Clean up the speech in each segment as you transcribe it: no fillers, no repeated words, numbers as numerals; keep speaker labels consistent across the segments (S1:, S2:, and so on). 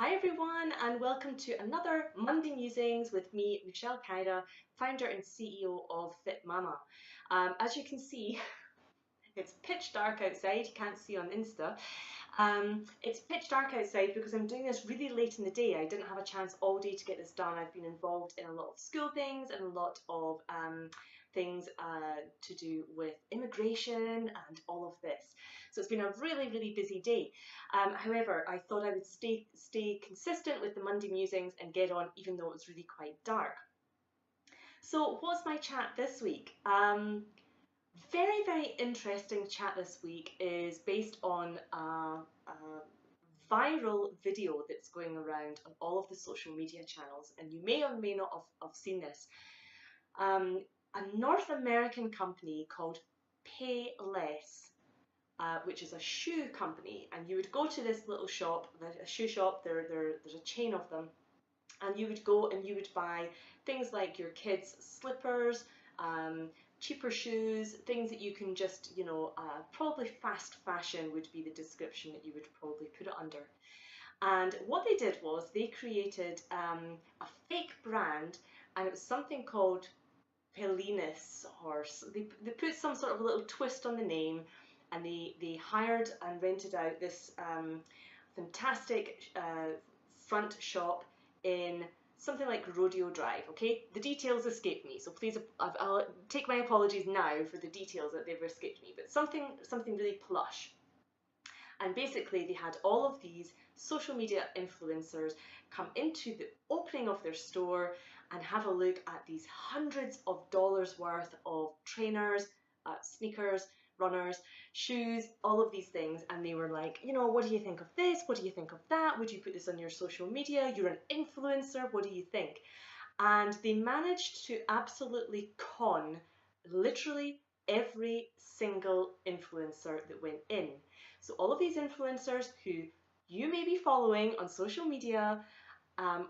S1: Hi everyone, and welcome to another Monday Musings with me, Michelle Kaida, founder and CEO of Fit Mama. As you can see, it's pitch dark outside. You can't see on Insta. It's pitch dark outside because I'm doing this really late in the day. I didn't have a chance all day to get this done. I've been involved in a lot of school things and a lot of things to do with immigration and all of this. So it's been a really busy day. However, I thought I would stay consistent with the Monday musings and get on even though it was really quite dark. So what's my chat this week? Very interesting chat this week is based on a viral video that's going around on all of the social media channels, and you may or may not have seen this. A North American company called Pay Less, which is a shoe company, and you would go to this little shop, a shoe shop, there's a chain of them, and you would go and you would buy things like your kids' slippers, cheaper shoes, things that you can just, probably fast fashion would be the description that you would probably put it under. And what they did was they created a fake brand, and it was something called Pelinus horse. They put some sort of a little twist on the name, and they hired and rented out this fantastic front shop in something like Rodeo Drive. Okay, the details escape me, so please, I'll take my apologies now for the details that they've escaped me. But something really plush. And basically, they had all of these social media influencers come into the opening of their store and have a look at these hundreds of dollars worth of trainers, sneakers, runners, shoes, all of these things. And they were like, what do you think of this? What do you think of that? Would you put this on your social media? You're an influencer. What do you think? And they managed to absolutely con literally every single influencer that went in. So all of these influencers who you may be following on social media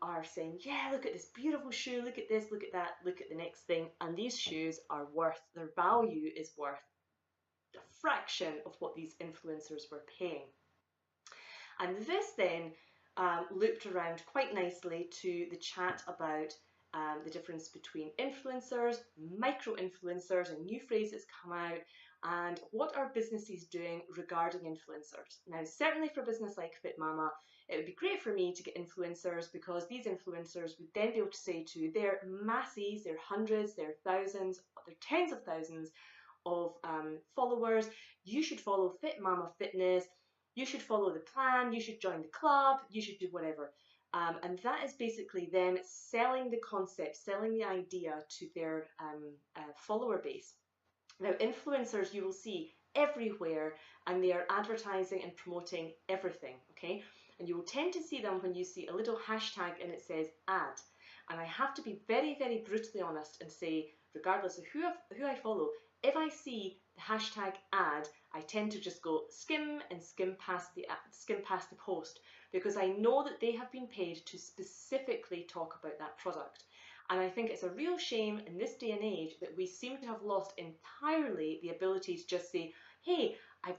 S1: are saying, yeah, look at this beautiful shoe, look at this, look at that, look at the next thing. And these shoes are worth, their value is worth a fraction of what these influencers were paying. And this then looped around quite nicely to the chat about the difference between influencers, micro-influencers, a new phrase that's come out, and what are businesses doing regarding influencers. Now, certainly for a business like Fit Mama, it would be great for me to get influencers, because these influencers would then be able to say to their masses, their hundreds, their thousands, their tens of thousands of followers, you should follow Fit Mama Fitness, you should follow the plan, you should join the club, you should do whatever. And that is basically them selling the concept, selling the idea to their follower base. Now, influencers you will see everywhere, and they are advertising and promoting everything, okay? And you will tend to see them when you see a little hashtag and it says ad. And I have to be very brutally honest and say, regardless of who I follow, if I see the hashtag ad, I tend to just go skim past the post, because I know that they have been paid to specifically talk about that product. And I think it's a real shame in this day and age that we seem to have lost entirely the ability to just say, hey, I've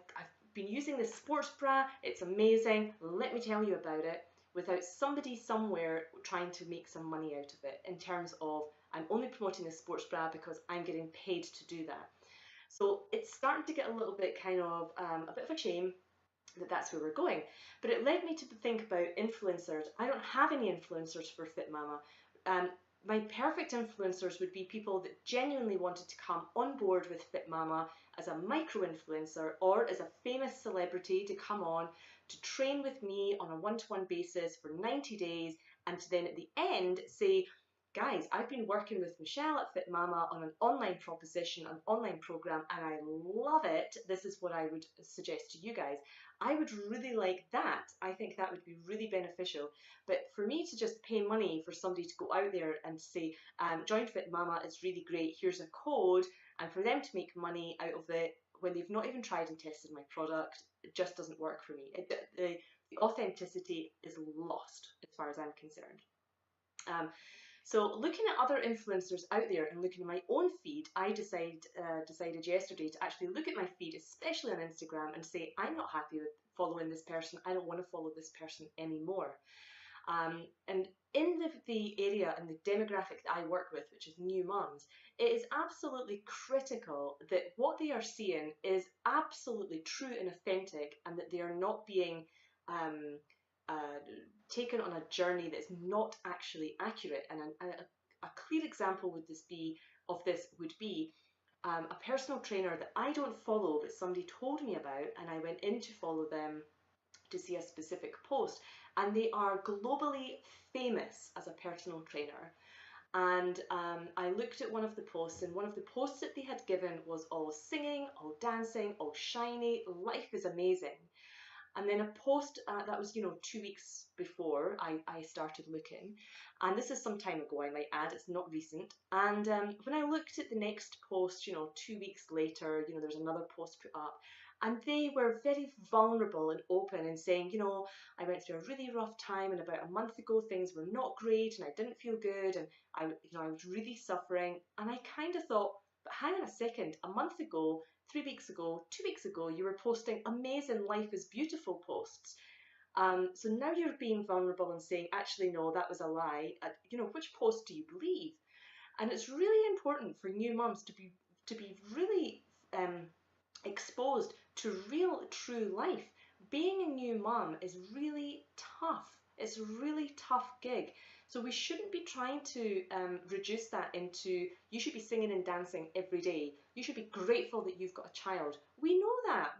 S1: been using this sports bra, it's amazing, let me tell you about it, without somebody somewhere trying to make some money out of it, in terms of, I'm only promoting this sports bra because I'm getting paid to do that. So it's starting to get a little bit kind of a bit of a shame that that's where we're going. But it led me to think about influencers. I don't have any influencers for Fit Mama. My perfect influencers would be people that genuinely wanted to come on board with Fit Mama as a micro-influencer or as a famous celebrity to come on to train with me on a one-to-one basis for 90 days, and to then at the end say, guys, I've been working with Michelle at Fit Mama on an online proposition, an online program, and I love it. This is what I would suggest to you guys. I would really like that. I think that would be really beneficial. But for me to just pay money for somebody to go out there and say, join Fit Mama, it's really great, here's a code, and for them to make money out of it when they've not even tried and tested my product, it just doesn't work for me. The authenticity is lost as far as I'm concerned. So looking at other influencers out there and looking at my own feed, I decided yesterday to actually look at my feed, especially on Instagram, and say, I'm not happy with following this person. I don't want to follow this person anymore. And in the area and the demographic that I work with, which is new mums, it is absolutely critical that what they are seeing is absolutely true and authentic, and that they are not being um, uh, taken on a journey that's not actually accurate. And a clear example of this would be a personal trainer that I don't follow, but somebody told me about, and I went in to follow them to see a specific post, and they are globally famous as a personal trainer. And I looked at one of the posts, and one of the posts that they had given was all singing, all dancing, all shiny, life is amazing. And then a post that was, 2 weeks before I started looking, and this is some time ago, I might add, it's not recent. And when I looked at the next post, 2 weeks later, there's another post put up, and they were very vulnerable and open and saying, I went through a really rough time, and about a month ago things were not great, and I didn't feel good, and I was really suffering. And I kind of thought, but hang on a second, a month ago, 3 weeks ago, 2 weeks ago, you were posting amazing life is beautiful posts. So now you're being vulnerable and saying, actually, no, that was a lie. Which post do you believe? And it's really important for new mums to be really exposed to real, true life. Being a new mum is really tough. It's a really tough gig. So we shouldn't be trying to reduce that into, you should be singing and dancing every day. You should be grateful that you've got a child. We know that.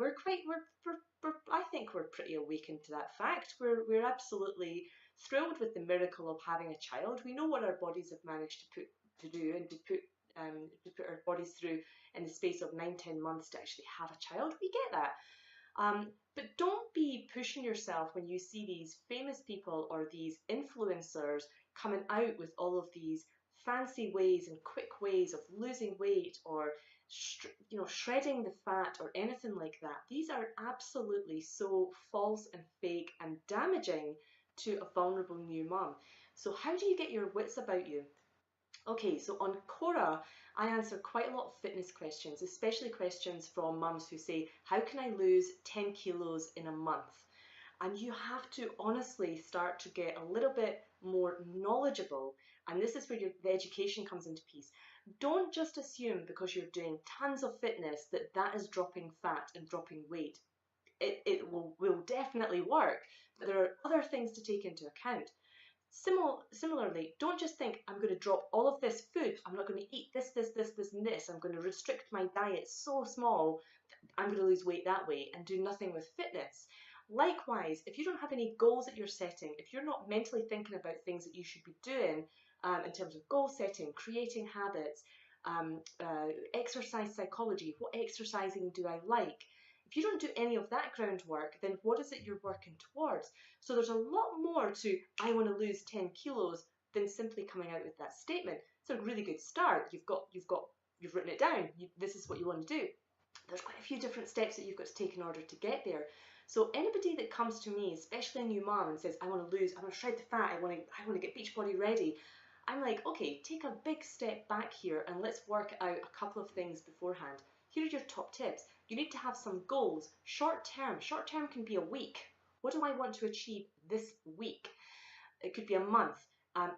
S1: I think we're pretty awakened to that fact. We're absolutely thrilled with the miracle of having a child. We know what our bodies have managed to do and to put our bodies through in the space of 9, 10 months to actually have a child. We get that. But don't be pushing yourself when you see these famous people or these influencers coming out with all of these fancy ways and quick ways of losing weight, or shredding the fat or anything like that. These are absolutely so false and fake and damaging to a vulnerable new mum. So how do you get your wits about you? Okay, so on Quora, I answer quite a lot of fitness questions, especially questions from mums who say, how can I lose 10 kilos in a month? And you have to honestly start to get a little bit more knowledgeable. And this is where the education comes into piece. Don't just assume because you're doing tons of fitness that that is dropping fat and dropping weight. It will definitely work, but there are other things to take into account. Similarly, don't just think, I'm going to drop all of this food. I'm not going to eat this, and this. I'm going to restrict my diet so small, I'm going to lose weight that way, and do nothing with fitness. Likewise, if you don't have any goals that you're setting, if you're not mentally thinking about things that you should be doing in terms of goal setting, creating habits, exercise psychology, what exercising do I like? If you don't do any of that groundwork, then what is it you're working towards? So there's a lot more to, I want to lose 10 kilos, than simply coming out with that statement. It's a really good start. You've written it down. This is what you want to do. There's quite a few different steps that you've got to take in order to get there. So anybody that comes to me, especially a new mom, and says, I want to shred the fat, I want to get Beachbody ready, I'm like, okay, take a big step back here and let's work out a couple of things beforehand. Here are your top tips. You need to have some goals, short term. Short term can be a week. What do I want to achieve this week? It could be a month.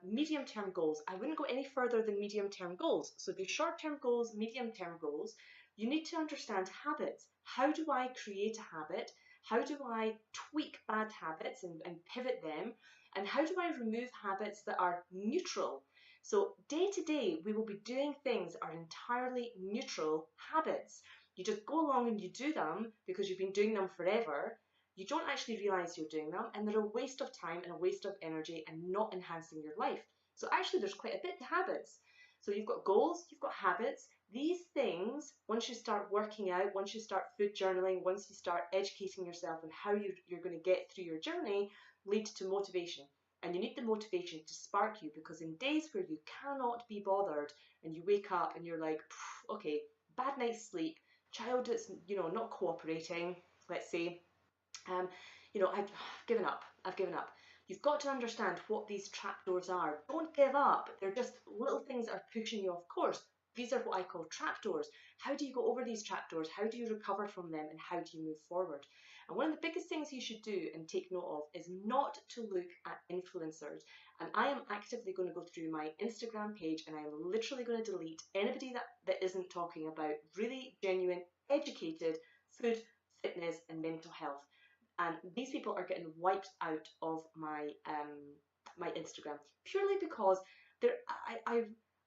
S1: Medium term goals. I wouldn't go any further than medium term goals. So the short term goals, medium term goals. You need to understand habits. How do I create a habit? How do I tweak bad habits and pivot them? And how do I remove habits that are neutral? So day to day, we will be doing things that are entirely neutral habits. You just go along and you do them because you've been doing them forever. You don't actually realize you're doing them, and they're a waste of time and a waste of energy and not enhancing your life. So actually there's quite a bit to habits. So you've got goals, you've got habits. These things, once you start working out, once you start food journaling, once you start educating yourself on how you're going to get through your journey, lead to motivation. And you need the motivation to spark you, because in days where you cannot be bothered and you wake up and you're like, okay, bad night's sleep, child that's not cooperating, let's say, I've given up. You've got to understand what these trapdoors are. Don't give up. They're just little things that are pushing you off course. These are what I call trapdoors. How do you go over these trapdoors? How do you recover from them? And how do you move forward? And one of the biggest things you should do and take note of is not to look at influencers. And I am actively going to go through my Instagram page and I'm literally going to delete anybody that isn't talking about really genuine, educated food, fitness, and mental health. And these people are getting wiped out of my Instagram purely because they're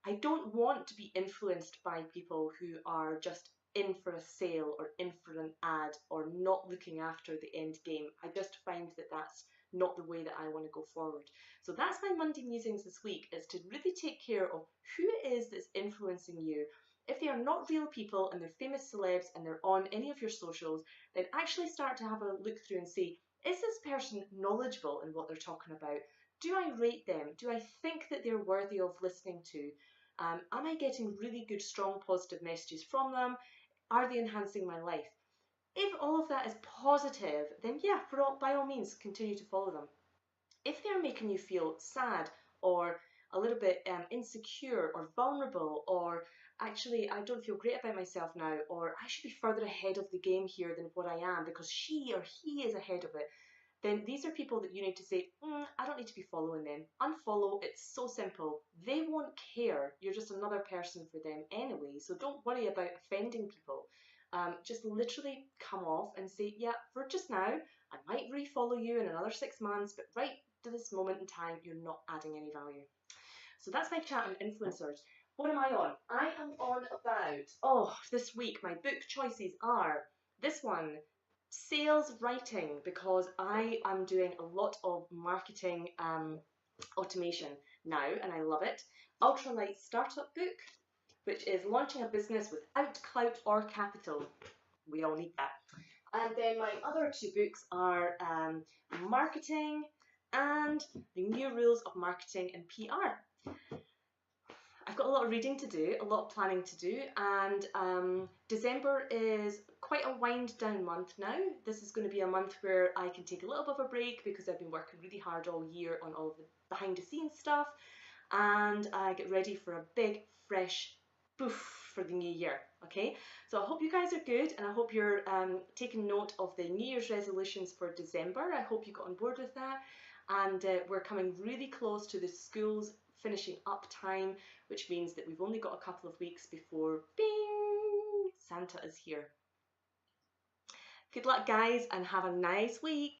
S1: I don't want to be influenced by people who are just in for a sale or in for an ad or not looking after the end game. I just find that that's not the way that I want to go forward. So that's my Monday musings this week, is to really take care of who it is that's influencing you. If they are not real people and they're famous celebs and they're on any of your socials, then actually start to have a look through and see, is this person knowledgeable in what they're talking about? Do I rate them? Do I think that they're worthy of listening to? Am I getting really good, strong, positive messages from them? Are they enhancing my life? If all of that is positive, then yeah, by all means, continue to follow them. If they're making you feel sad or a little bit insecure or vulnerable, or actually I don't feel great about myself now, or I should be further ahead of the game here than what I am because she or he is ahead of it, then these are people that you need to say, I don't need to be following them. Unfollow, it's so simple. They won't care. You're just another person for them anyway, so don't worry about offending people. Just literally come off and say, yeah, for just now, I might refollow you in another 6 months, but right to this moment in time, you're not adding any value. So that's my chat on influencers. What am I on? I am on about, this week my book choices are this one, sales writing, because I am doing a lot of marketing automation now and I love it. Ultralight Startup Book, which is launching a business without clout or capital. We all need that. And then my other two books are Marketing and The New Rules of Marketing and PR. I've got a lot of reading to do, a lot of planning to do, and December is quite a wind down month now. This is going to be a month where I can take a little bit of a break because I've been working really hard all year on all of the behind the scenes stuff, and get ready for a big, fresh boof for the new year. Okay, so I hope you guys are good, and I hope you're taking note of the New Year's resolutions for December. I hope you got on board with that, and we're coming really close to the schools finishing up time, which means that we've only got a couple of weeks before bing, Santa is here. Good luck guys and have a nice week.